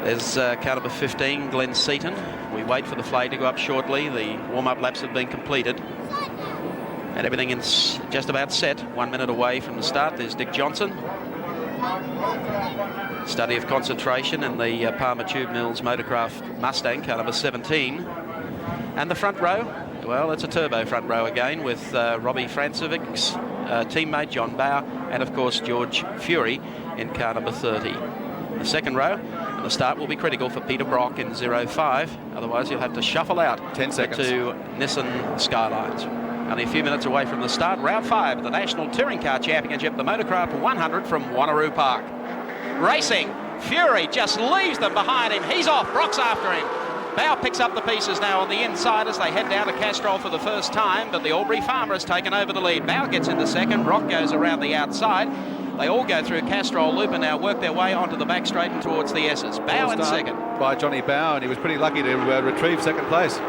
There's car number 15, Glenn Seton. We wait for the flag to go up shortly. The warm-up laps have been completed. And everything is just about set. 1 minute away from the start. There's Dick Johnson. Study of concentration in the Palmer Tube Mills Motorcraft Mustang, car number 17. And the front row, well, it's a turbo front row again with Robbie Francevic's teammate John Bowe and, of course, George Fury in car number 30. The second row, and the start will be critical for Peter Brock in 05. Otherwise, you'll have to shuffle out 10 seconds to Nissan Skylines. Only a few minutes away from the start. Round 5 of the National Touring Car Championship, the Motorcraft 100 from Wanneroo Park. Racing, Fury just leaves them behind him. He's off, Brock's after him. Bowe picks up the pieces now on the inside as they head down to Castrol for the first time, but the Albury Farmer has taken over the lead. Bowe gets into second, Brock goes around the outside. They all go through Castrol Loop and now work their way onto the back straight and towards the S's. Bowe in second. By Johnny Bowe, and he was pretty lucky to retrieve second place.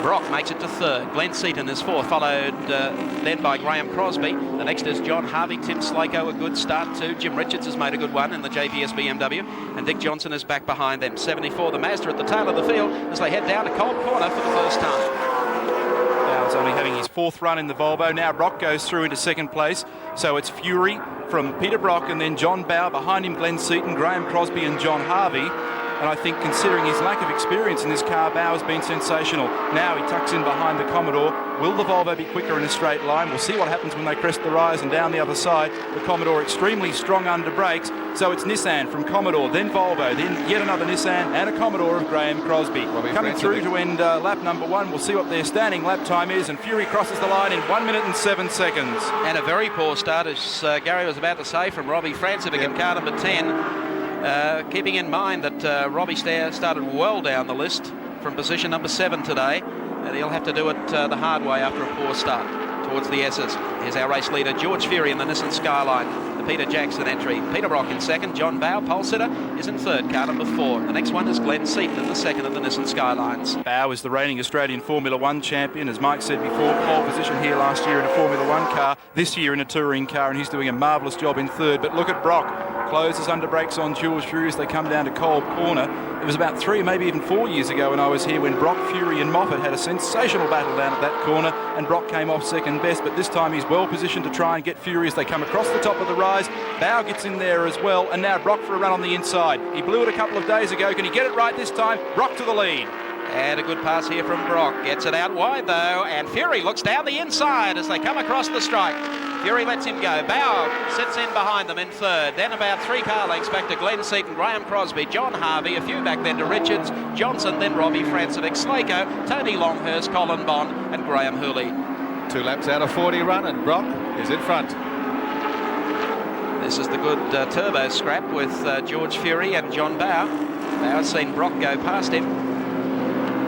Brock makes it to third. Glenn Seton is fourth, followed then by Graham Crosby. The next is John Harvey. Tim Slako, a good start too. Jim Richards has made a good one in the JPS BMW. And Dick Johnson is back behind them. 74, the Mazda at the tail of the field as they head down to Cold Corner for the first time. Bow's only having his fourth run in the Volvo. Now Brock goes through into second place. So it's Fury from Peter Brock and then John Bowe. Behind him, Glenn Seton, Graham Crosby and John Harvey. And I think considering his lack of experience in this car, Bowe has been sensational. Now he tucks in behind the Commodore. Will the Volvo be quicker in a straight line? We'll see what happens when they crest the rise and down the other side. The Commodore extremely strong under brakes. So it's Nissan from Commodore, then Volvo, then yet another Nissan and a Commodore of Graham Crosby. Coming through to end lap number 1. We'll see what their standing lap time is. And Fury crosses the line in 1 minute and 7 seconds. And a very poor start, as Gary was about to say, from Robbie Francevic in car number 10. Keeping in mind that Robbie started well down the list from position number 7 today, and he'll have to do it the hard way after a poor start towards the S's. Here's our race leader, George Fury in the Nissan Skyline, the Peter Jackson entry. Peter Brock in second, John Bowe, pole sitter, is in third, car number 4. The next one is Glenn Seton in the second of the Nissan Skylines. Bowe is the reigning Australian Formula 1 champion, as Mike said before, pole position here last year in a Formula 1 car, this year in a touring car, and he's doing a marvellous job in third. But look at Brock. Closes under brakes on George Fury as they come down to Cold Corner. It was about 3, maybe even 4 years ago when I was here when Brock, Fury and Moffat had a sensational battle down at that corner, and Brock came off second best, but this time he's well positioned to try and get Fury as they come across the top of the rise. Bowe gets in there as well, and now Brock for a run on the inside. He blew it a couple of days ago. Can he get it right this time? Brock to the lead. And a good pass here from Brock. Gets it out wide though, and Fury looks down the inside as they come across the strike. Fury lets him go. Bowe sits in behind them in third. Then about 3 car lengths back to Glenn Seton, Graham Crosby, John Harvey, a few back then to Richards, Johnson, then Robbie Francevic, Slako, Tony Longhurst, Colin Bond and Graham Hooley. 2 laps out of 40 run and Brock is in front. This is the good turbo scrap with George Fury and John Bowe. Bowe's seen Brock go past him,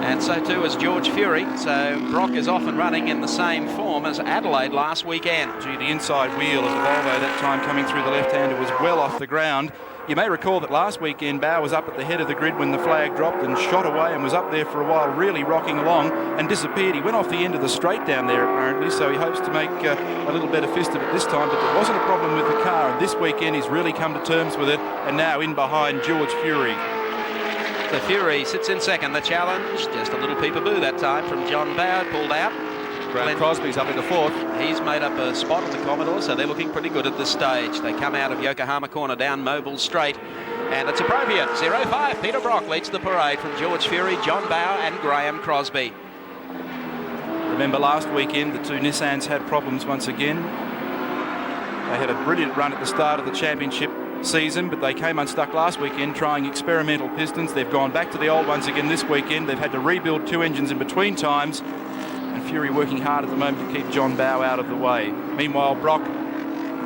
and so too is George Fury. So Brock is off and running in the same form as Adelaide last weekend. Gee, the inside wheel of the Volvo that time coming through the left-hander was well off the ground. You may recall that last weekend Bowe was up at the head of the grid when the flag dropped and shot away and was up there for a while really rocking along and disappeared. He went off the end of the straight down there apparently, so he hopes to make a little better fist of it this time, but there wasn't a problem with the car, and this weekend he's really come to terms with it, and now in behind George Fury. The Fury sits in second. The challenge, just a little peep-a-boo that time from John Bowe, pulled out. Graham Crosby's up in the fourth. He's made up a spot on the Commodore, so they're looking pretty good at this stage. They come out of Yokohama Corner down Mobile Straight, and it's appropriate. 05, Peter Brock leads the parade from George Fury, John Bowe and Graham Crosby. Remember last weekend, the 2 Nissans had problems once again. They had a brilliant run at the start of the championship season, but they came unstuck last weekend trying experimental pistons. They've gone back to the old ones again this weekend. They've had to rebuild 2 engines in between times, and Fury working hard at the moment to keep John Bowe out of the way. Meanwhile, Brock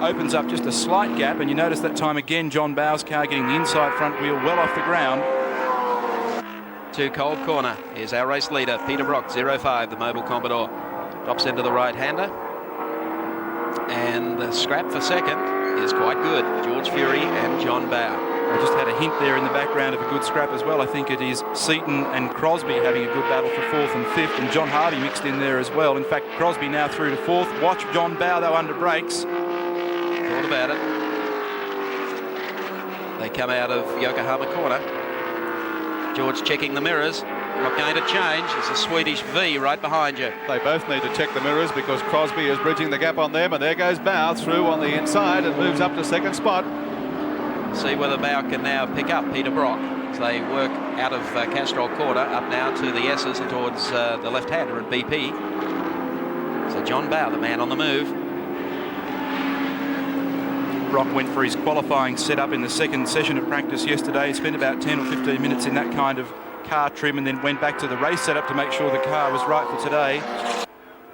opens up just a slight gap, and you notice that time again John Bowe's car getting the inside front wheel well off the ground. To Cold Corner. Here's our race leader, Peter Brock, 05, the Mobile Commodore. Drops into the right-hander, and the scrap for second is quite good. George Fury and John Bowe. I just had a hint there in the background of a good scrap as well. I think it is Seton and Crosby having a good battle for 4th and 5th, and John Harvey mixed in there as well. In fact, Crosby now through to 4th. Watch John Bowe though under brakes. Thought about it. They come out of Yokohama Corner. George checking the mirrors. Not going to change. There's a Swedish V right behind you. They both need to check the mirrors because Crosby is bridging the gap on them, and there goes Bowe through on the inside and moves up to second spot. See whether Bowe can now pick up Peter Brock as they work out of Castrol Corner up now to the S's and towards the left-hander at BP. So John Bowe, the man on the move. Brock went for his qualifying setup in the second session of practice yesterday. He spent about 10 or 15 minutes in that kind of car trim and then went back to the race setup to make sure the car was right for today.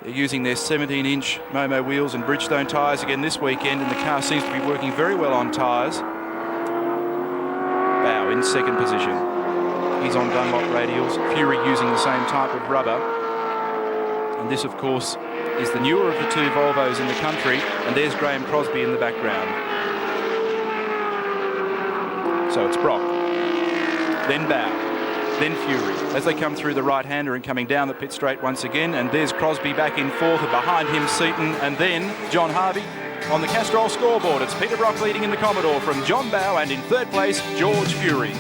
They're using their 17-inch Momo wheels and Bridgestone tyres again this weekend, and the car seems to be working very well on tyres. Bowe in second position. He's on Dunlop radials. Fury using the same type of rubber. And this, of course, is the newer of the two Volvos in the country, and there's Graham Crosby in the background. So it's Brock, then Bowe, then Fury as they come through the right-hander and coming down the pit straight once again, and there's Crosby back in fourth, and behind him Seton, and then John Harvey on the Castrol scoreboard. It's Peter Brock leading in the Commodore from John Bowe, and in third place George Fury.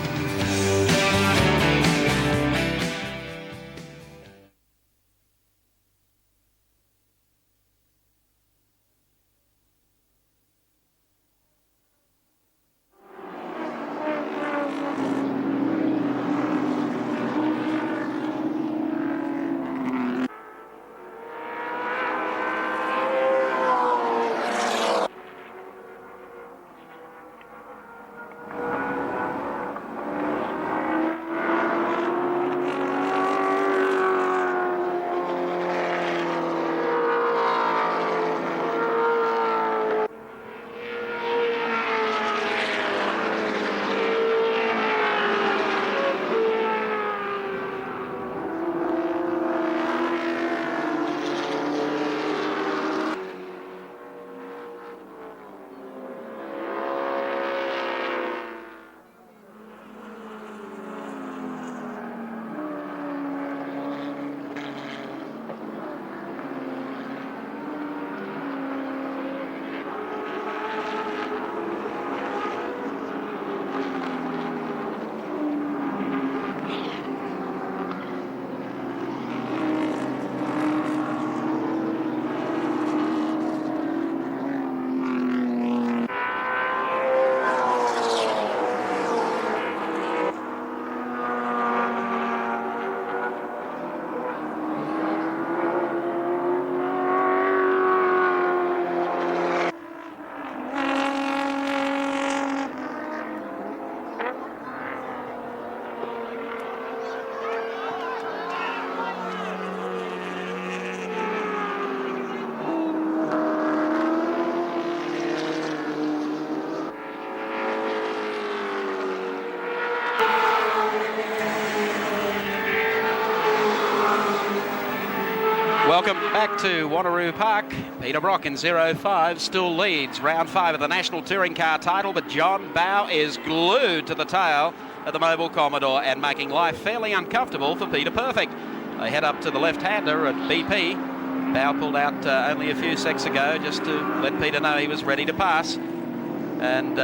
Welcome back to Wanneroo Park. Peter Brock in 05 still leads round 5 of the National Touring Car title, but John Bowe is glued to the tail of the Mobile Commodore and making life fairly uncomfortable for Peter Perfect. They head up to the left-hander at BP. Bowe pulled out only a few seconds ago just to let Peter know he was ready to pass. And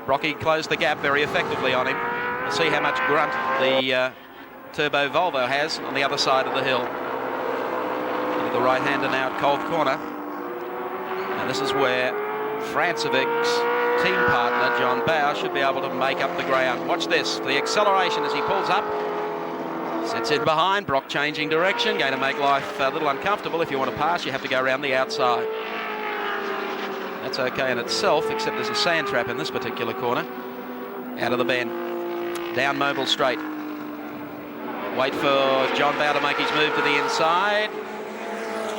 Brocky closed the gap very effectively on him. We'll see how much grunt the turbo Volvo has on the other side of the hill. The right-hander now at Cold Corner, and this is where Francevic's team partner John Bowe should be able to make up the ground. Watch this, the acceleration as he pulls up, sets in behind. Brock changing direction, going to make life a little uncomfortable. If you want to pass, you have to go around the outside. That's okay in itself, except there's a sand trap in this particular corner. Out of the bend, down Mobile straight. Wait for John Bowe to make his move to the inside.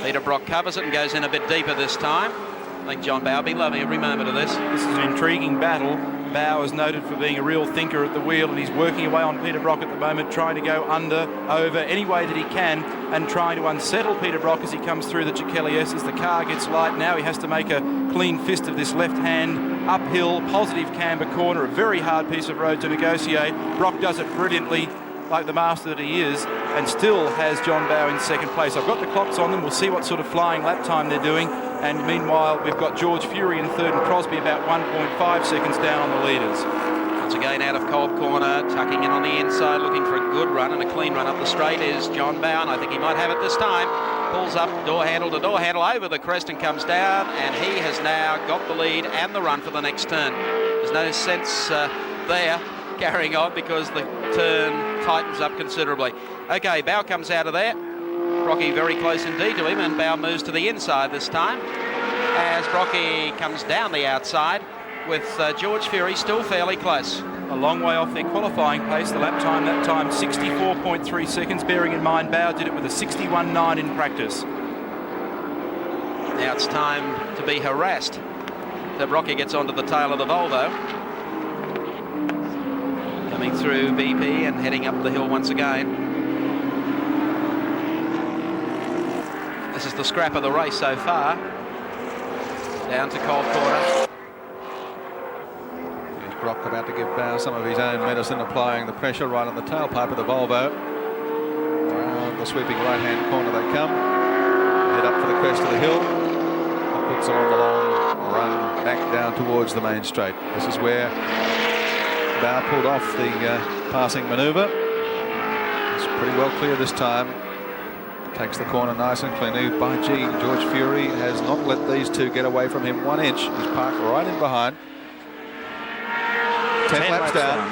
Peter Brock covers it and goes in a bit deeper this time. I think John Bowe will be loving every moment of this. This is an intriguing battle. Bowe is noted for being a real thinker at the wheel, and he's working away on Peter Brock at the moment, trying to go under, over, any way that he can, and trying to unsettle Peter Brock as he comes through the Chichelli S. As the car gets light now, he has to make a clean fist of this left hand, uphill, positive camber corner, a very hard piece of road to negotiate. Brock does it brilliantly, like the master that he is, and still has John Bowe in second place. I've got the clocks on them. We'll see what sort of flying lap time they're doing. And meanwhile, we've got George Fury in third and Crosby about 1.5 seconds down on the leaders. Once again out of Cobb corner, tucking in on the inside, looking for a good run and a clean run up the straight is John Bowe. I think he might have it this time. Pulls up door handle to door handle over the crest and comes down, and he has now got the lead and the run for the next turn. There's no sense there carrying on because the turn tightens up considerably. Okay, Bowe comes out of there. Brocky very close indeed to him, and Bowe moves to the inside this time as Brocky comes down the outside with George Fury still fairly close. A long way off their qualifying pace. The lap time, that time 64.3 seconds, bearing in mind Bowe did it with a 61.9 in practice. Now it's time to be harassed. So Brocky gets onto the tail of the Volvo. Coming through BP and heading up the hill once again. This is the scrap of the race so far. Down to Cold Corner. Brock about to give Bowe some of his own medicine, applying the pressure right on the tailpipe of the Volvo. Around the sweeping right-hand corner they come. Head up for the crest of the hill. And puts them on the long run back down towards the main straight. This is where Bowe pulled off the passing manoeuvre. It's pretty well clear this time. Takes the corner nice and cleanly. By G, George Fury has not let these two get away from him 1 inch. He's parked right in behind. 10 laps down.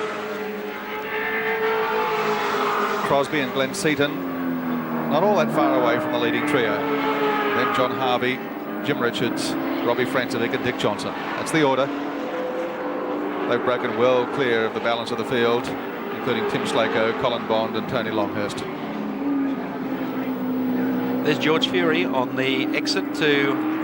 Crosby and Glenn Seton not all that far away from the leading trio. Then John Harvey, Jim Richards, Robbie Francevic and Dick Johnson. That's the order. They've broken well clear of the balance of the field, including Tim Slako, Colin Bond and Tony Longhurst. There's George Fury on the exit to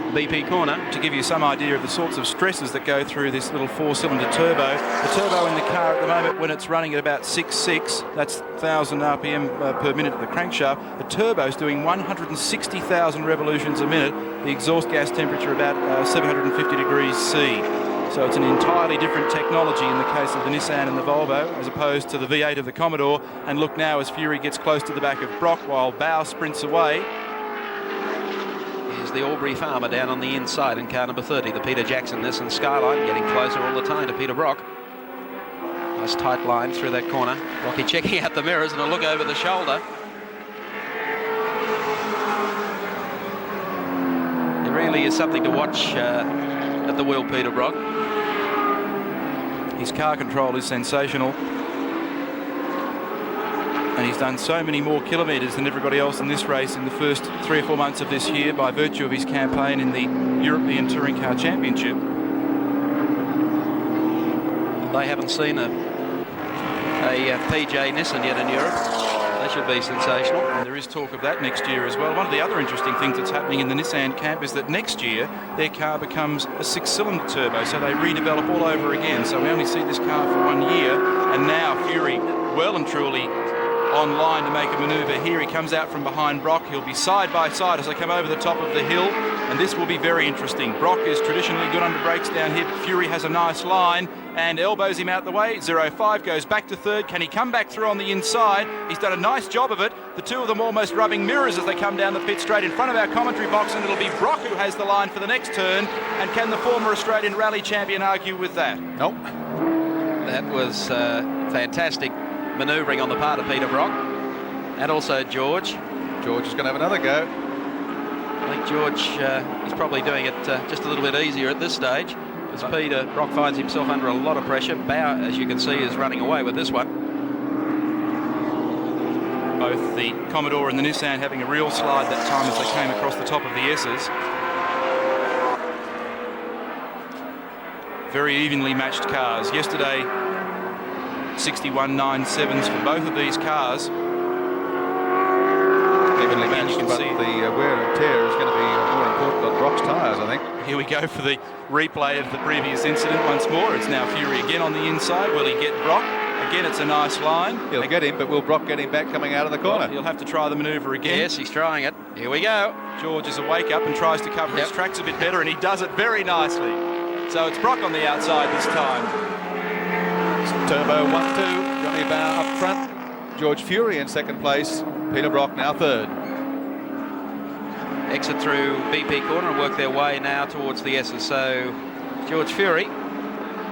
BP corner. To give you some idea of the sorts of stresses that go through this little 4-cylinder turbo. The turbo in the car at the moment, when it's running at about 6.6, that's 1,000 RPM per minute at the crankshaft. The turbo's doing 160,000 revolutions a minute. The exhaust gas temperature about 750 degrees C. So it's an entirely different technology in the case of the Nissan and the Volvo, as opposed to the V8 of the Commodore. And look now as Fury gets close to the back of Brock while Bowe sprints away. Here's the Albury Farmer down on the inside in car number 30, the Peter Jackson Nissan Skyline, getting closer all the time to Peter Brock. Nice tight line through that corner. Rocky checking out the mirrors and a look over the shoulder. It really is something to watch at the wheel, Peter Brock. His car control is sensational. And he's done so many more kilometres than everybody else in this race in the first 3 or 4 months of this year by virtue of his campaign in the European Touring Car Championship. They haven't seen a PJ Nissan yet in Europe. They should be sensational. And there is talk of that next year as well. One of the other interesting things that's happening in the Nissan camp is that next year their car becomes a 6-cylinder turbo, so they redevelop all over again. So we only see this car for 1 year, and now Fury well and truly on line to make a manoeuvre here. He comes out from behind Brock. He'll be side by side as they come over the top of the hill, and this will be very interesting. Brock is traditionally good under brakes down here, but Fury has a nice line and elbows him out the way. 0.5 goes back to third. Can he come back through on the inside? He's done a nice job of it. The two of them almost rubbing mirrors as they come down the pit straight in front of our commentary box, and it'll be Brock who has the line for the next turn. And can the former Australian rally champion argue with that? Nope. That was fantastic manoeuvring on the part of Peter Brock, and also George. George is going to have another go. I think George is probably doing it just a little bit easier at this stage, as Peter Brock finds himself under a lot of pressure. Bowe, as you can see, is running away with this one. Both the Commodore and the Nissan having a real slide that time as they came across the top of the S's. Very evenly matched cars. Yesterday, 61.97s for both of these cars. Evenly matched, you can see the wear and tear is going to be more important on Brock's tyres, I think. Here we go for the replay of the previous incident once more. It's now Fury again on the inside. Will he get Brock? Again, it's a nice line. He'll get him, but will Brock get him back coming out of the corner? Well, he'll have to try the manoeuvre again. Yes, he's trying it. Here we go. George is a wake-up and tries to cover his tracks a bit better, and he does it very nicely. So it's Brock on the outside this time. Turbo 1-2, Johnny Bowe up front. George Fury in second place. Peter Brock now third. Exit through BP corner and work their way now towards the S's. So George Fury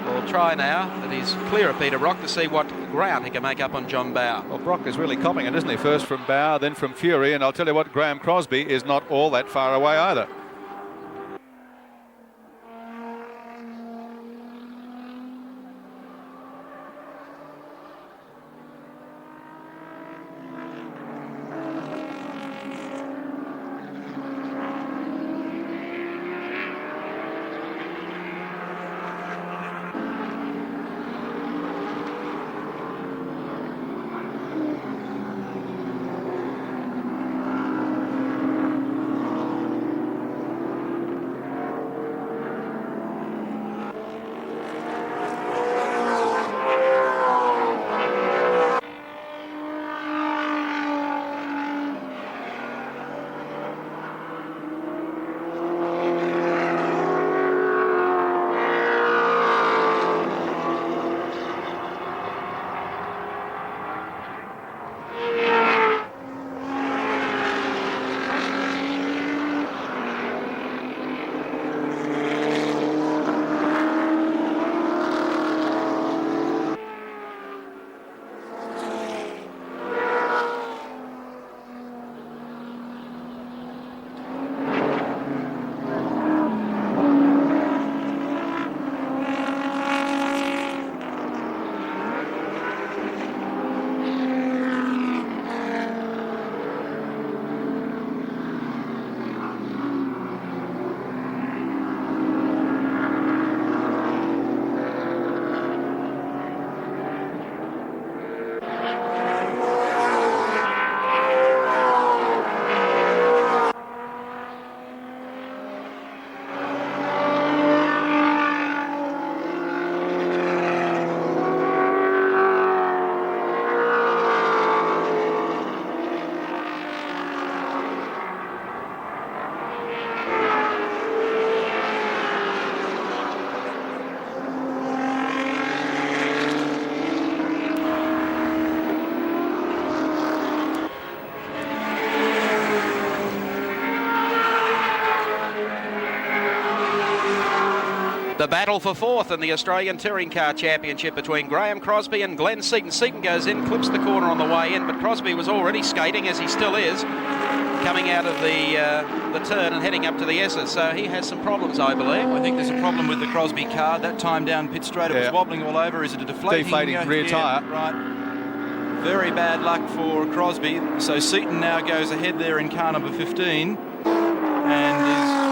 We'll try now that he's clear of Peter Brock to see what ground he can make up on John Bowe. Well, Brock is really copping it, isn't he? First from Bowe, then from Fury, and I'll tell you what, Graham Crosby is not all that far away either. The battle for fourth in the Australian Touring Car Championship between Graham Crosby and Glenn Seton. Seton goes in, clips the corner on the way in, but Crosby was already skating, as he still is, coming out of the turn and heading up to the S's. So he has some problems, I believe. I think there's a problem with the Crosby car. That time down pit straight, it was wobbling all over. Is it a deflating rear tyre? Right. Very bad luck for Crosby. So Seton now goes ahead there in car number 15 and is,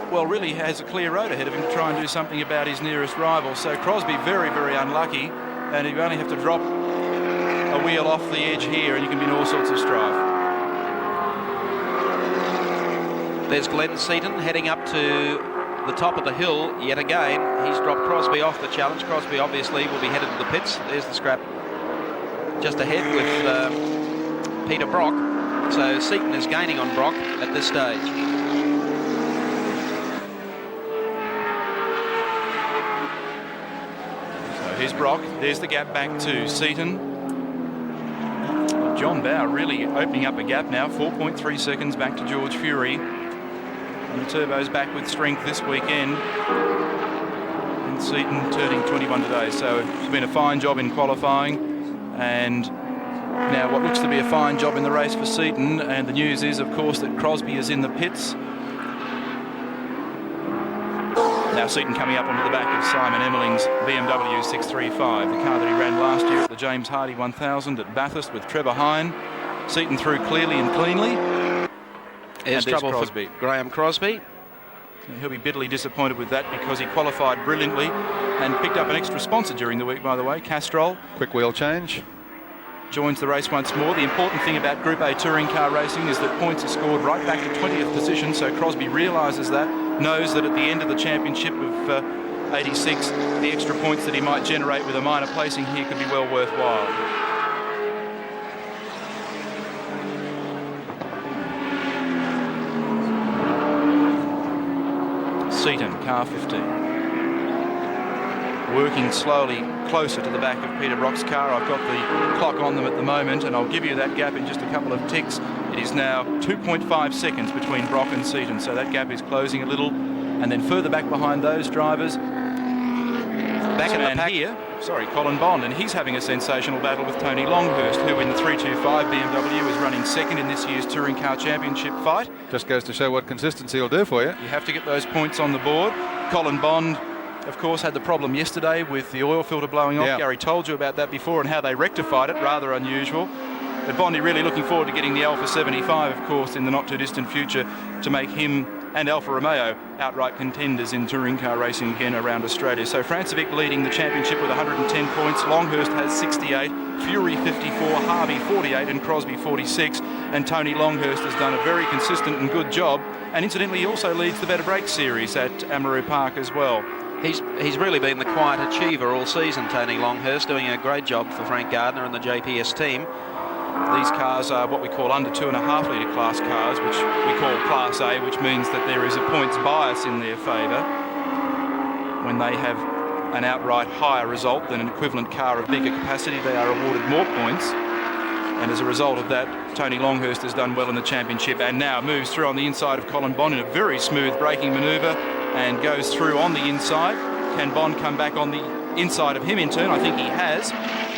well, really has a clear road ahead of him to try and do something about his nearest rival. So Crosby very, very unlucky, and you only have to drop a wheel off the edge here and you can be in all sorts of strife. There's Glenn Seton heading up to the top of the hill yet again. He's dropped Crosby off the challenge. Crosby obviously will be headed to the pits. There's the scrap just ahead with Peter Brock. So Seton is gaining on Brock at this stage. Here's Brock. There's the gap back to Seton. John Bowe really opening up a gap now. 4.3 seconds back to George Fury. And the turbo's back with strength this weekend. And Seton turning 21 today. So it's been a fine job in qualifying. And now what looks to be a fine job in the race for Seton. And the news is, of course, that Crosby is in the pits. Now Seton coming up onto the back of Simon Emmeling's BMW 635, the car that he ran last year at the James Hardy 1000 at Bathurst with Trevor Hine. Seton through clearly and cleanly. There's trouble Crosby. For Graham Crosby. He'll be bitterly disappointed with that because he qualified brilliantly and picked up an extra sponsor during the week, by the way, Castrol. Quick wheel change. Joins the race once more. The important thing about Group A touring car racing is that points are scored right back to 20th position, so Crosby realises that, knows that at the end of the championship of 86, the extra points that he might generate with a minor placing here could be well worthwhile. Seton, car 15. Working slowly closer to the back of Peter Brock's car. I've got the clock on them at the moment, and I'll give you that gap in just a couple of ticks. It is now 2.5 seconds between Brock and Seton, so that gap is closing a little. And then further back behind those drivers, Back in the pack here, Colin Bond, and he's having a sensational battle with Tony Longhurst, who in the 325 BMW is running second in this year's Touring Car Championship fight. Just goes to show what consistency will do for you. You have to get those points on the board. Colin Bond, of course, had the problem yesterday with the oil filter blowing off. Yeah. Gary told you about that before and how they rectified it, rather unusual. But Bondy really looking forward to getting the Alfa 75, of course, in the not-too-distant future to make him and Alfa Romeo outright contenders in touring car racing again around Australia. So Francevic leading the championship with 110 points. Longhurst has 68, Fury 54, Harvey 48 and Crosby 46. And Tony Longhurst has done a very consistent and good job. And incidentally, he also leads the Better Break Series at Wanneroo Park as well. He's really been the quiet achiever all season, Tony Longhurst, doing a great job for Frank Gardner and the JPS team. These cars are what we call under 2.5 litre class cars, which we call Class A, which means that there is a points bias in their favour. When they have an outright higher result than an equivalent car of bigger capacity, they are awarded more points. And as a result of that, Tony Longhurst has done well in the championship and now moves through on the inside of Colin Bond in a very smooth braking manoeuvre and goes through on the inside. Can Bond come back on the inside of him in turn? I think he has.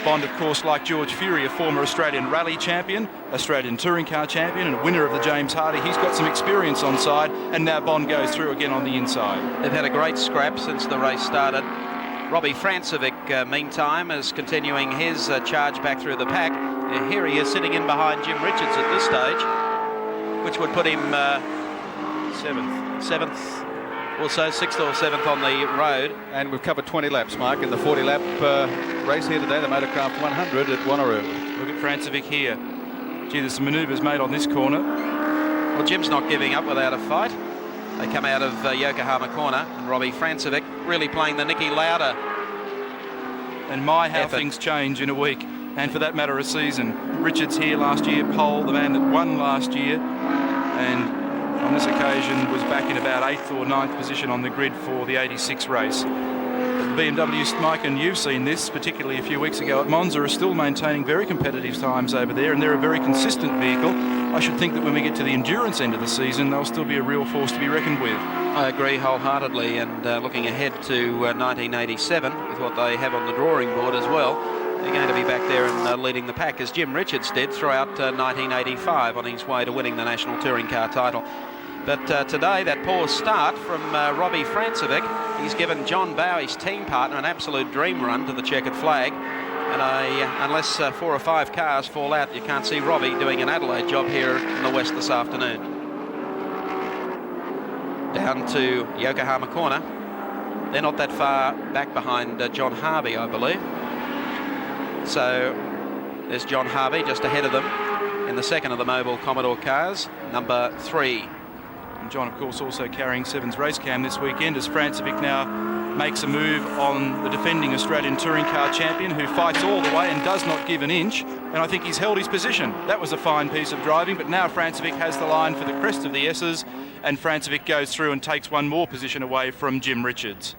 Bond, of course, like George Fury, a former Australian rally champion, Australian touring car champion and a winner of the James Hardy. He's got some experience on side, and now Bond goes through again on the inside. They've had a great scrap since the race started. Robbie Francevic, meantime, is continuing his charge back through the pack. Here he is sitting in behind Jim Richards at this stage, which would put him seventh or so, 6th or 7th on the road. And we've covered 20 laps, Mark, in the 40-lap race here today, the Motorcraft 100 at Wanneroo. Look at Francevic here. Gee, there's some manoeuvres made on this corner. Well, Jim's not giving up without a fight. They come out of Yokohama corner, and Robbie Francevic really playing the Nicky Lauda. And how things change in a week, and for that matter a season. Richards here last year, pole, the man that won last year, and on this occasion was back in about 8th or 9th position on the grid for the 86 race. The BMW, Mike, and you've seen this, particularly a few weeks ago at Monza, are still maintaining very competitive times over there, and they're a very consistent vehicle. I should think that when we get to the endurance end of the season, they'll still be a real force to be reckoned with. I agree wholeheartedly, and looking ahead to 1987 with what they have on the drawing board as well, they're going to be back there and leading the pack, as Jim Richards did throughout 1985 on his way to winning the National Touring Car title. But today, that poor start from Robbie Francevic, he's given John Bowe, his team partner, an absolute dream run to the checkered flag. And unless 4 or 5 cars fall out, you can't see Robbie doing an Adelaide job here in the West this afternoon. Down to Yokohama corner. They're not that far back behind John Harvey, I believe. So there's John Harvey just ahead of them in the second of the Mobile Commodore cars, number 3. And John, of course, also carrying Sevens race cam this weekend as Francevic now makes a move on the defending Australian touring car champion, who fights all the way and does not give an inch. And I think he's held his position. That was a fine piece of driving, but now Francevic has the line for the crest of the S's, and Francevic goes through and takes one more position away from Jim Richards.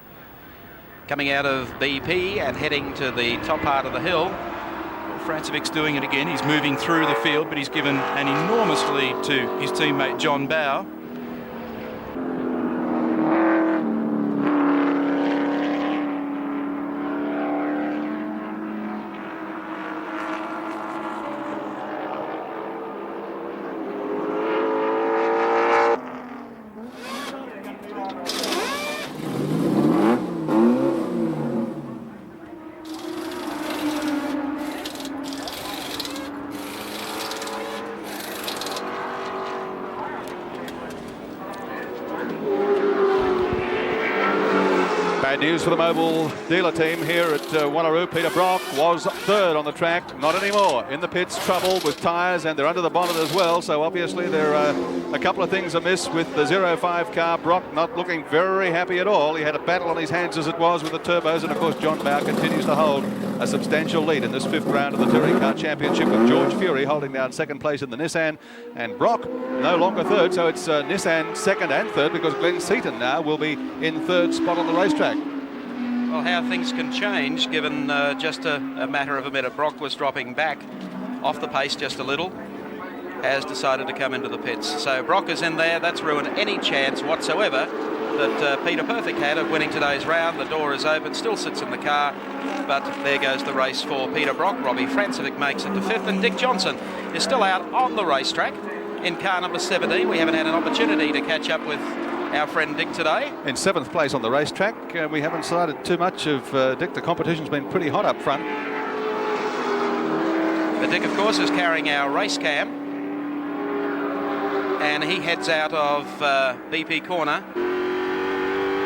Coming out of BP and heading to the top part of the hill. Francevic's doing it again. He's moving through the field, but he's given an enormous lead to his teammate John Bowe. News for the Mobile dealer team here at Wanneroo. Peter Brock was 3rd on the track, not anymore. In the pits, trouble with tyres, and they're under the bonnet as well, so obviously there are a couple of things amiss with the 05 car. Brock not looking very happy at all. He had a battle on his hands as it was with the turbos, and of course John Bowe continues to hold a substantial lead in this 5th round of the Touring Car Championship, with George Fury holding down 2nd place in the Nissan, and Brock no longer 3rd, so it's Nissan 2nd and 3rd, because Glenn Seton now will be in 3rd spot on the racetrack. Well, how things can change, given just a matter of a minute. Brock was dropping back off the pace just a little, has decided to come into the pits. So Brock is in there. That's ruined any chance whatsoever that Peter Perfect had of winning today's round. The door is open, still sits in the car, but there goes the race for Peter Brock. Robbie Francevic makes it to 5th, and Dick Johnson is still out on the racetrack in car number 17. We haven't had an opportunity to catch up with our friend Dick today. In 7th place on the racetrack. We haven't sighted too much of Dick. The competition's been pretty hot up front. But Dick, of course, is carrying our race cam, and he heads out of BP corner.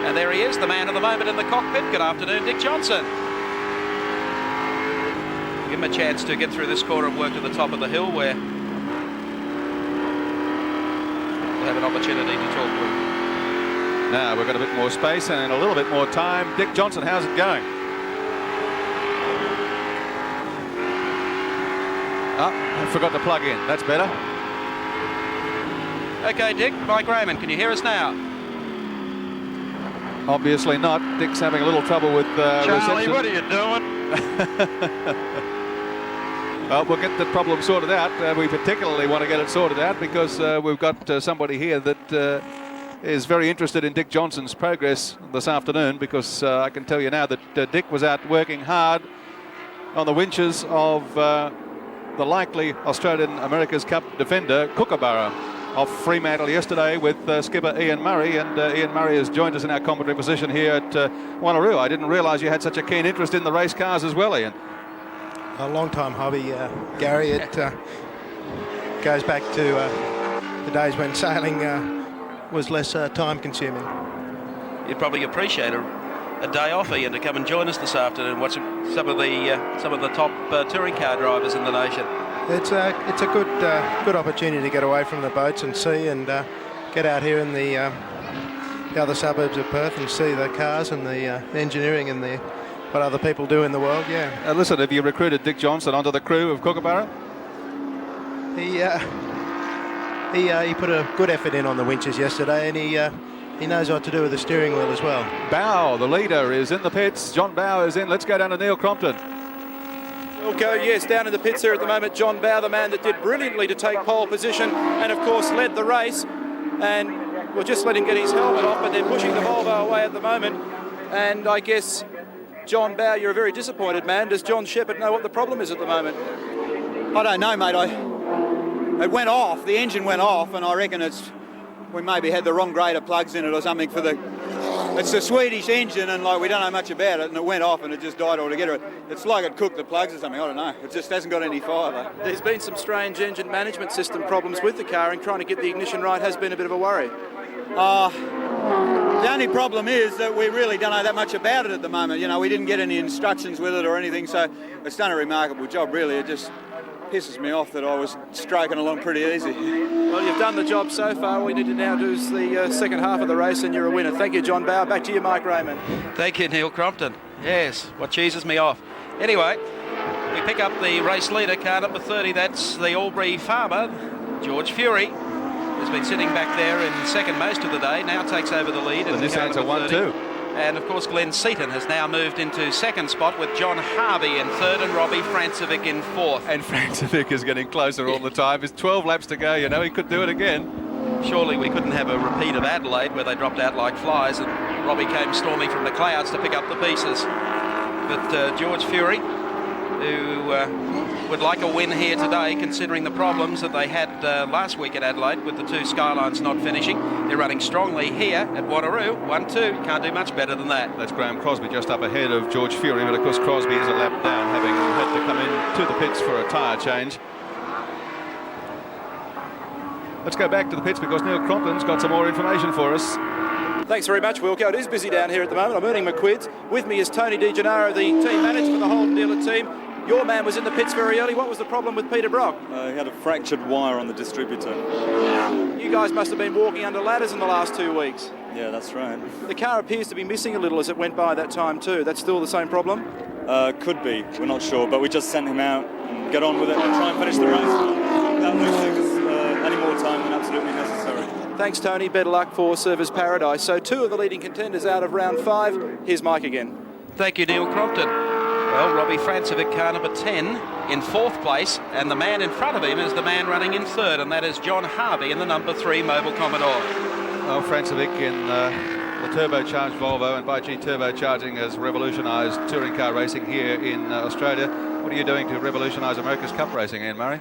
And there he is, the man of the moment in the cockpit. Good afternoon, Dick Johnson. Give him a chance to get through this corner and work to the top of the hill, where we'll have an opportunity to talk to him. Now we've got a bit more space and a little bit more time. Dick Johnson, how's it going? Oh, I forgot to plug in. That's better. Okay, Dick, Mike Raymond, can you hear us now? Obviously not. Dick's having a little trouble with Charlie, reception. what are you doing? Well, we'll get the problem sorted out. We particularly want to get it sorted out because we've got somebody here that is very interested in Dick Johnson's progress this afternoon, because I can tell you now that Dick was out working hard on the winches of the likely Australian America's Cup defender, Kookaburra, off Fremantle yesterday with skipper Ian Murray, and Ian Murray has joined us in our commentary position here at Wanneroo. I didn't realise you had such a keen interest in the race cars as well, Ian. A long-time hobby, Gary. It goes back to the days when sailing was less time-consuming. You'd probably appreciate a day off, Ian, to come and join us this afternoon, watch some of the top touring car drivers in the nation. It's a good opportunity to get away from the boats and see, and get out here in the other suburbs of Perth and see the cars and the engineering and what other people do in the world. Yeah. Listen, have you recruited Dick Johnson onto the crew of Kookaburra? He put a good effort in on the winches yesterday, and he knows what to do with the steering wheel as well. Bowe, the leader, is in the pits. John Bowe is in. Let's go down to Neil Crompton. We'll go, yes, down in the pits here at the moment. John Bowe, the man that did brilliantly to take pole position and, of course, led the race. And we'll just let him get his helmet off, but they're pushing the Volvo away at the moment. And I guess, John Bowe, you're a very disappointed man. Does John Shepherd know what the problem is at the moment? I don't know, mate. It went off. The engine went off, and I reckon we maybe had the wrong grade of plugs in it or something for the... It's a Swedish engine, and we don't know much about it, and it went off and it just died altogether. It's like it cooked the plugs or something, I don't know. It just hasn't got any fire though. There's been some strange engine management system problems with the car, and trying to get the ignition right has been a bit of a worry. The only problem is that we really don't know that much about it at the moment. You know, we didn't get any instructions with it or anything, so it's done a remarkable job, really. It just pisses me off that I was stroking along pretty easy. Well, you've done the job so far. All we need to now do is the second half of the race, and you're a winner. Thank you, John Bowe. Back to you, Mike Raymond. Thank you, Neil Crompton. Yes, what cheeses me off. Anyway, we pick up the race leader, car number 30. That's the Albury farmer, George Fury, who's been sitting back there in second most of the day, now takes over the lead. And this ends a 1-2. And of course, Glenn Seton has now moved into second spot with John Harvey in third and Robbie Francevic in fourth. And Francevic is getting closer all the time. There's 12 laps to go, you know, he could do it again. Surely we couldn't have a repeat of Adelaide where they dropped out like flies and Robbie came storming from the clouds to pick up the pieces. But George Fury, who would like a win here today, considering the problems that they had last week at Adelaide with the two Skylines not finishing. They're running strongly here at Wanneroo. 1-2, can't do much better than that. That's Crosby just up ahead of George Fury, but of course Crosby is a lap down, having had to come in to the pits for a tyre change. Let's go back to the pits because Neil Crompton's got some more information for us. Thanks very much, Wilco. It is busy down here at the moment. I'm earning my quids. With me is Tony Di Gennaro, the team manager for the Holden dealer team. Your man was in the pits very early. What was the problem with Peter Brock? He had a fractured wire on the distributor. You guys must have been walking under ladders in the last 2 weeks. Yeah, that's right. The car appears to be missing a little as it went by that time too. That's still the same problem? Could be. We're not sure, but we just sent him out and get on with it and try and finish the race. That won't take us any more time than absolutely necessary. Thanks, Tony. Better luck for Surfers Paradise. So 2 of the leading contenders out of round 5. Here's Mike again. Thank you, Neil Crompton. Well, Robbie Francevic, car number 10, in 4th place, and the man in front of him is the man running in 3rd, and that is John Harvey in the number 3 Mobile Commodore. Well, Francevic in the turbocharged Volvo, and by G, turbocharging has revolutionised touring car racing here in Australia. What are you doing to revolutionise America's Cup racing, Ian Murray?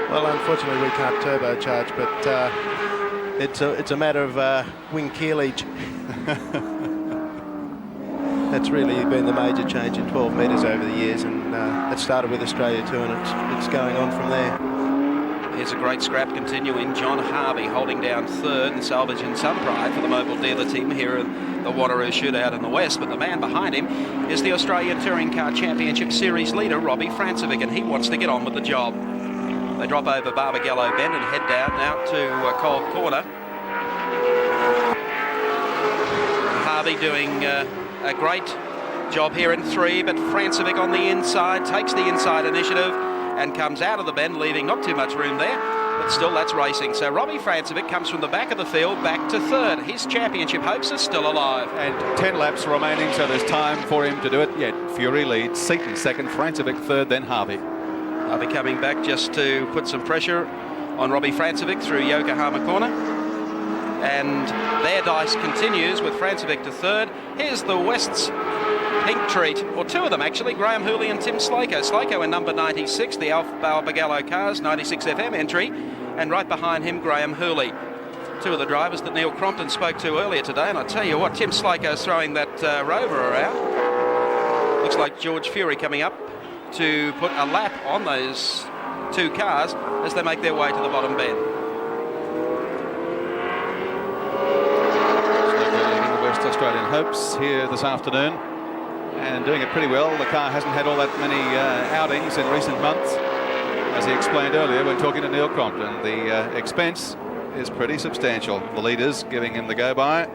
Well, unfortunately, we can't turbocharge, but it's a matter of wing keelage. That's really been the major change in 12 metres over the years, and it started with Australia too, and it's going on from there. Here's a great scrap continuing. John Harvey holding down third and salvaging some pride for the mobile dealer team here in the Wanneroo shootout in the west. But the man behind him is the Australian Touring Car Championship Series leader, Robbie Francevic, and he wants to get on with the job. They drop over Barbagallo Bend and head down out to Cold Corner. Harvey doing a great job here in 3, but Francevic on the inside takes the inside initiative and comes out of the bend, leaving not too much room there, but still that's racing. So Robbie Francevic comes from the back of the field back to third. His championship hopes are still alive. And 10 laps remaining, so there's time for him to do it yet. Fury leads, Seton second, Francevic third, then Harvey. Harvey coming back just to put some pressure on Robbie Francevic through Yokohama Corner. And their dice continues with Francevic to third. Here's the West's pink treat, or two of them actually, Graham Hooley and Tim Slako. Slako in number 96, the Alfa Barbagallo Cars 96 FM entry, and right behind him Graham Hooley. Two of the drivers that Neil Crompton spoke to earlier today, and I tell you what, Tim Slako's throwing that Rover around. Looks like George Fury coming up to put a lap on those two cars as they make their way to the bottom bend. Leading the West Australian hopes here this afternoon, and doing it pretty well. The car hasn't had all that many outings in recent months. As he explained earlier when talking to Neil Crompton, the expense is pretty substantial. The leaders giving him the go-by.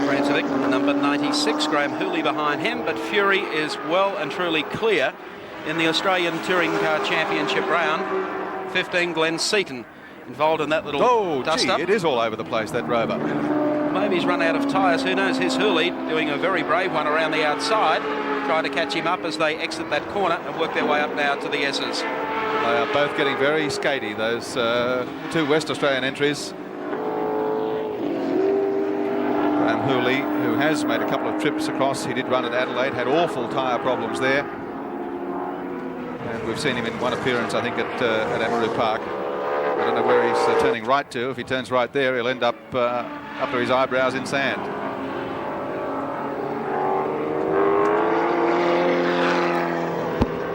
Francevic, number 96, Graham Hooley behind him, but Fury is well and truly clear in the Australian Touring Car Championship round. 15, Glenn Seton involved in that little dust-up. It is all over the place, that Rover. Maybe he's run out of tyres, who knows. Here's Hooley doing a very brave one around the outside, trying to catch him up as they exit that corner and work their way up now to the S's. They are both getting very skatey, those two West Australian entries. Graham Hooley, who has made a couple of trips across, he did run at Adelaide, had awful tyre problems there. And we've seen him in one appearance, I think, at Wanneroo Park. I don't know where he's turning right to. If he turns right there, he'll end up up to his eyebrows in sand.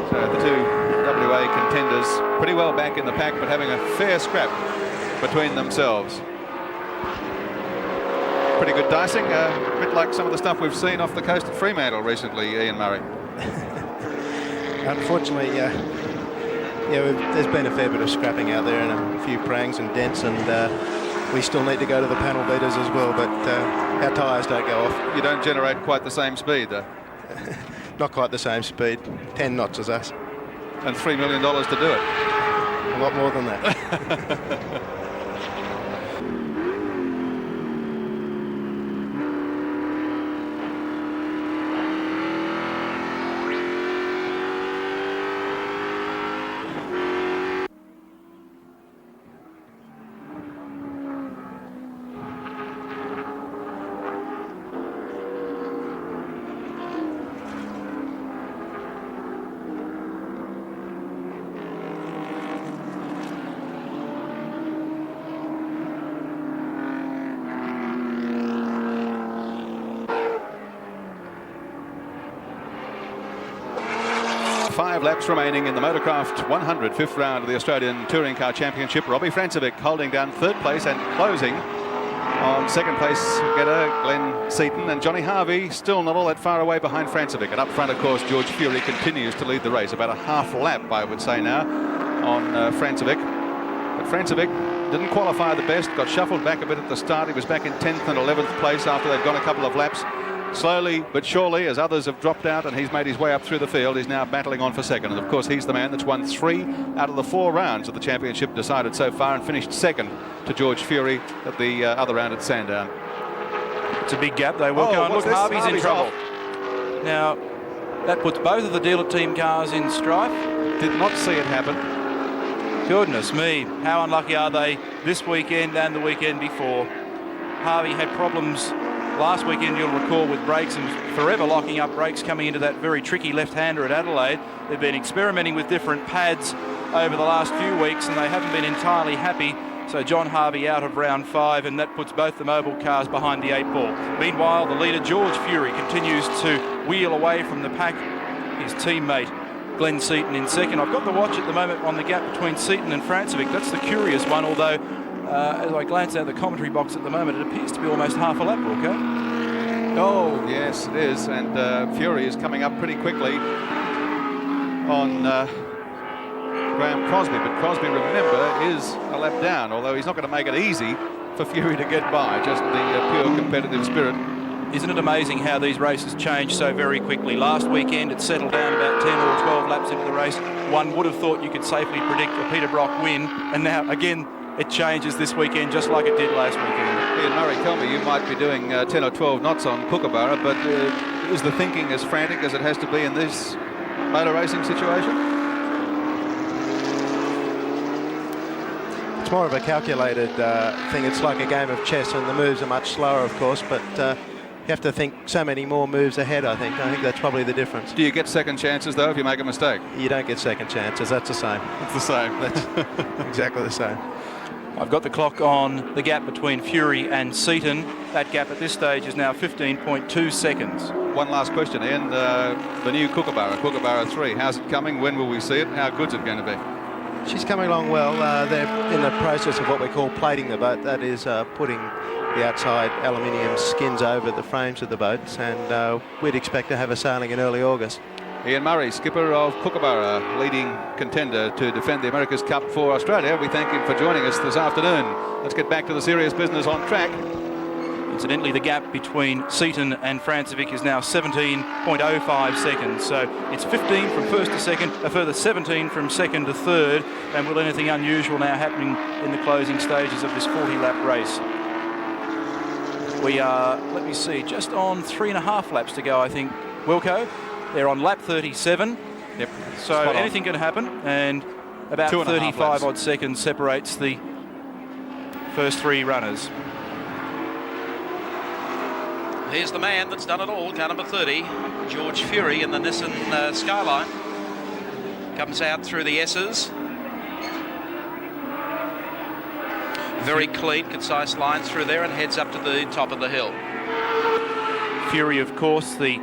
So the two WA contenders pretty well back in the pack, but having a fair scrap between themselves. Pretty good dicing, a bit like some of the stuff we've seen off the coast at Fremantle recently, Ian Murray. Unfortunately, there's been a fair bit of scrapping out there and a few prangs and dents, and we still need to go to the panel beaters as well, but our tyres don't go off. You don't generate quite the same speed, though. Not quite the same speed, 10 knots as us. And $3 million to do it. A lot more than that. 5 laps remaining in the Motorcraft 100, 5th round of the Australian Touring Car Championship. Robbie Francevic holding down 3rd place and closing on 2nd place getter Glenn Seton, and Johnny Harvey still not all that far away behind Francevic. And up front, of course, George Fury continues to lead the race, about a half lap, I would say now, on Francevic. But Francevic didn't qualify the best, got shuffled back a bit at the start. He was back in 10th and 11th place after they'd gone a couple of laps. Slowly but surely, as others have dropped out and he's made his way up through the field, he's now battling on for 2nd. And of course, he's the man that's won 3 out of the 4 rounds of the championship decided so far, and finished 2nd to George Fury at the other round at Sandown. It's a big gap. They will go. And look, Harvey's in trouble. Now, that puts both of the dealer team cars in strife. Did not see it happen. Goodness me, how unlucky are they this weekend and the weekend before? Harvey had problems last weekend, you'll recall, with brakes and forever locking up brakes coming into that very tricky left-hander at Adelaide. They've been experimenting with different pads over the last few weeks and they haven't been entirely happy. So John Harvey out of round 5, and that puts both the mobile cars behind the 8 ball. Meanwhile, the leader George Fury continues to wheel away from the pack. His teammate Glenn Seton in second. I've got the watch at the moment on the gap between Seton and Francevic. That's the curious one, although as I glance out the commentary box at the moment, it appears to be almost half a lap, Wilco. Oh, yes, it is. And Fury is coming up pretty quickly on Graham Crosby. But Crosby, remember, is a lap down, although he's not going to make it easy for Fury to get by. Just the pure competitive spirit. Isn't it amazing how these races change so very quickly? Last weekend it settled down about 10 or 12 laps into the race. One would have thought you could safely predict a Peter Brock win, and now again it changes this weekend just like it did last weekend. Ian Murray, tell me, you might be doing 10 or 12 knots on Kookaburra, but is the thinking as frantic as it has to be in this motor racing situation? It's more of a calculated thing. It's like a game of chess, and the moves are much slower, of course, but you have to think so many more moves ahead, I think. I think that's probably the difference. Do you get second chances, though, if you make a mistake? You don't get second chances. That's the same. It's the same. That's exactly the same. I've got the clock on the gap between Fury and Seton. That gap at this stage is now 15.2 seconds. One last question, Ian. The new Kookaburra 3, how's it coming? When will we see it? How good's it going to be? She's coming along well. They're in the process of what we call plating the boat. That is putting the outside aluminium skins over the frames of the boats, and we'd expect to have a sailing in early August. Ian Murray, skipper of Kookaburra, leading contender to defend the America's Cup for Australia. We thank him for joining us this afternoon. Let's get back to the serious business on track. Incidentally, the gap between Seton and Francevic is now 17.05 seconds. So it's 15 from first to second, a further 17 from second to third. And will anything unusual now happening in the closing stages of this 40-lap race? We are, let me see, just on 3.5 laps to go, I think, Wilco. They're on lap 37. Yep. So anything can happen, and about 35 odd seconds separates the first 3 runners. Here's the man that's done it all, car number 30, George Fury in the Nissan Skyline. Comes out through the S's. Very clean, concise lines through there and heads up to the top of the hill. Fury, of course, the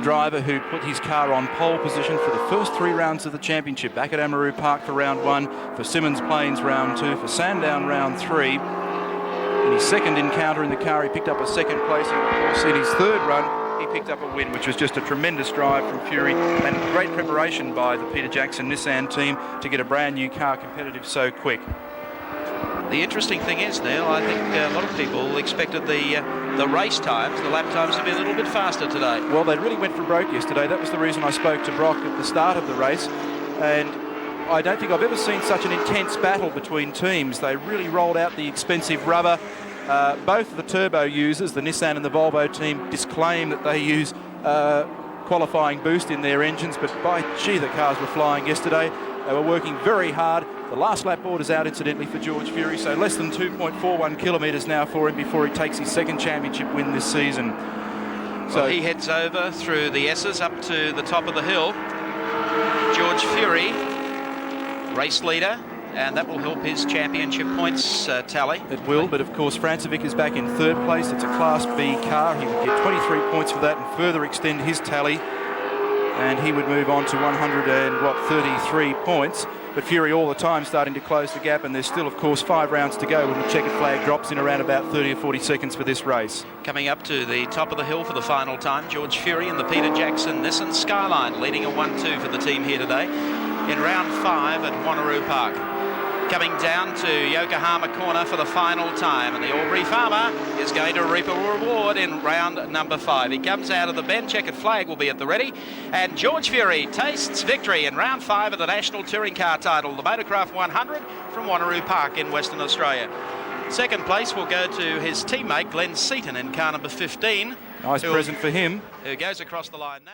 driver who put his car on pole position for the first 3 rounds of the championship, back at Wanneroo Park for round 1, for Symonds Plains round 2, for Sandown round 3. In his second encounter in the car, he picked up a second place. And of course, in his third run, he picked up a win, which was just a tremendous drive from Fury and great preparation by the Peter Jackson Nissan team to get a brand new car competitive so quick. The interesting thing is, Neil, I think a lot of people expected the race times, the lap times, to be a little bit faster today. Well, they really went for broke yesterday. That was the reason I spoke to Brock at the start of the race. And I don't think I've ever seen such an intense battle between teams. They really rolled out the expensive rubber. Both of the turbo users, the Nissan and the Volvo team, disclaim that they use qualifying boost in their engines, but by gee, the cars were flying yesterday. They were working very hard. The last lap order's out, incidentally, for George Fury, so less than 2.41 kilometres now for him before he takes his second championship win this season. So he heads over through the S's up to the top of the hill. George Fury, race leader, and that will help his championship points tally. It will, but of course Francevic is back in third place. It's a Class B car. He would get 23 points for that and further extend his tally, and he would move on to 133 points. But Fury all the time starting to close the gap, and there's still, of course, 5 rounds to go when the checkered flag drops in around about 30 or 40 seconds for this race. Coming up to the top of the hill for the final time, George Fury in the Peter Jackson Nissan Skyline, leading a 1-2 for the team here today in round 5 at Wanneroo Park. Coming down to Yokohama Corner for the final time, and the Albury Farmer is going to reap a reward in round number 5. He comes out of the bend, checkered flag will be at the ready, and George Fury tastes victory in round 5 of the National Touring Car title, the Motorcraft 100 from Wanneroo Park in Western Australia. Second place will go to his teammate Glenn Seton in car number 15. Nice present for him. Who goes across the line now.